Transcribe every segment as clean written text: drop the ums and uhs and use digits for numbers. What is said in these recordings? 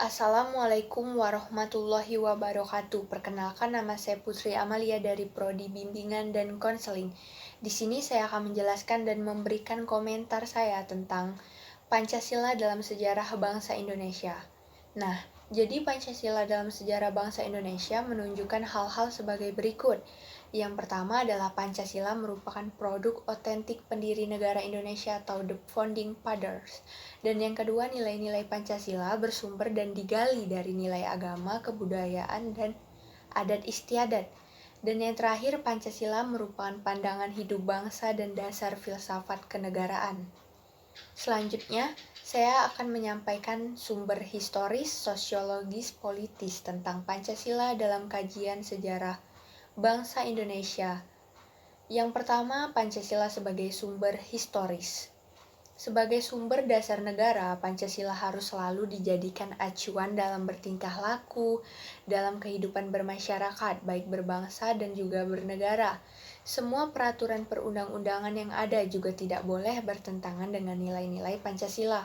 Assalamualaikum warahmatullahi wabarakatuh. Perkenalkan, nama saya Putri Amalia dari Prodi Bimbingan dan Konseling. Di sini saya akan menjelaskan dan memberikan komentar saya tentang Pancasila dalam sejarah bangsa Indonesia. Nah, jadi Pancasila dalam sejarah bangsa Indonesia menunjukkan hal-hal sebagai berikut. Yang pertama adalah Pancasila merupakan produk otentik pendiri negara Indonesia atau the founding fathers. Dan yang kedua, nilai-nilai Pancasila bersumber dan digali dari nilai agama, kebudayaan, dan adat istiadat. Dan yang terakhir, Pancasila merupakan pandangan hidup bangsa dan dasar filsafat kenegaraan. Selanjutnya, saya akan menyampaikan sumber historis, sosiologis, politis tentang Pancasila dalam kajian sejarah bangsa Indonesia. Yang pertama, Pancasila sebagai sumber historis. Sebagai sumber dasar negara, Pancasila harus selalu dijadikan acuan dalam bertingkah laku, dalam kehidupan bermasyarakat, baik berbangsa dan juga bernegara. Semua peraturan perundang-undangan yang ada juga tidak boleh bertentangan dengan nilai-nilai Pancasila.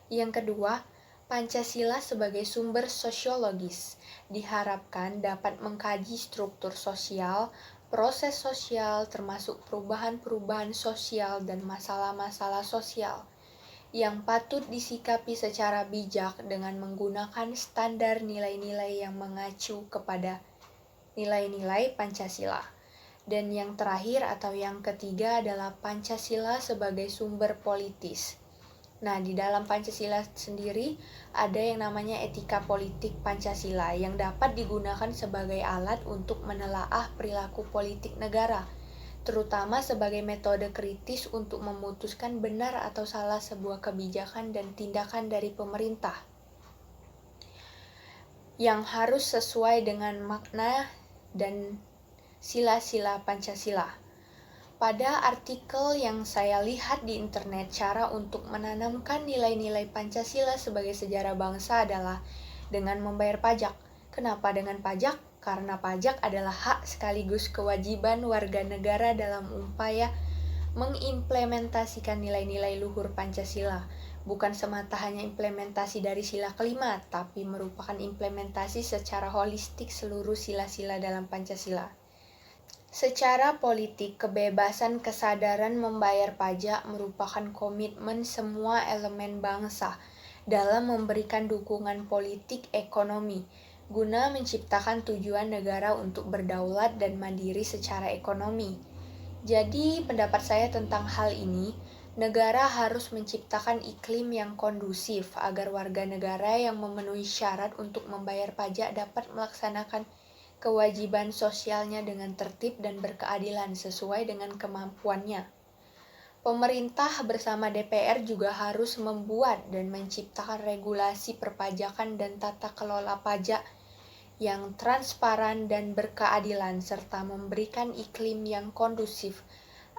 Yang kedua, Pancasila sebagai sumber sosiologis diharapkan dapat mengkaji struktur sosial, proses sosial termasuk perubahan-perubahan sosial dan masalah-masalah sosial yang patut disikapi secara bijak dengan menggunakan standar nilai-nilai yang mengacu kepada nilai-nilai Pancasila. Dan yang terakhir atau yang ketiga adalah Pancasila sebagai sumber politis. Nah, di dalam Pancasila sendiri ada yang namanya etika politik Pancasila yang dapat digunakan sebagai alat untuk menelaah perilaku politik negara, terutama sebagai metode kritis untuk memutuskan benar atau salah sebuah kebijakan dan tindakan dari pemerintah yang harus sesuai dengan makna dan sila-sila Pancasila. Pada artikel yang saya lihat di internet, cara untuk menanamkan nilai-nilai Pancasila sebagai sejarah bangsa adalah dengan membayar pajak. Kenapa dengan pajak? Karena pajak adalah hak sekaligus kewajiban warga negara dalam upaya mengimplementasikan nilai-nilai luhur Pancasila. Bukan semata hanya implementasi dari sila kelima, tapi merupakan implementasi secara holistik seluruh sila-sila dalam Pancasila. Secara politik, kebebasan kesadaran membayar pajak merupakan komitmen semua elemen bangsa dalam memberikan dukungan politik ekonomi, guna menciptakan tujuan negara untuk berdaulat dan mandiri secara ekonomi. Jadi, pendapat saya tentang hal ini, negara harus menciptakan iklim yang kondusif agar warga negara yang memenuhi syarat untuk membayar pajak dapat melaksanakan kewajiban sosialnya dengan tertib dan berkeadilan sesuai dengan kemampuannya. Pemerintah bersama DPR juga harus membuat dan menciptakan regulasi perpajakan dan tata kelola pajak yang transparan dan berkeadilan serta memberikan iklim yang kondusif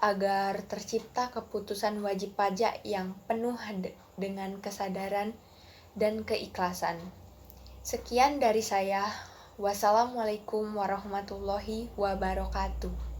agar tercipta keputusan wajib pajak yang penuh dengan kesadaran dan keikhlasan. Sekian dari saya. Wassalamualaikum warahmatullahi wabarakatuh.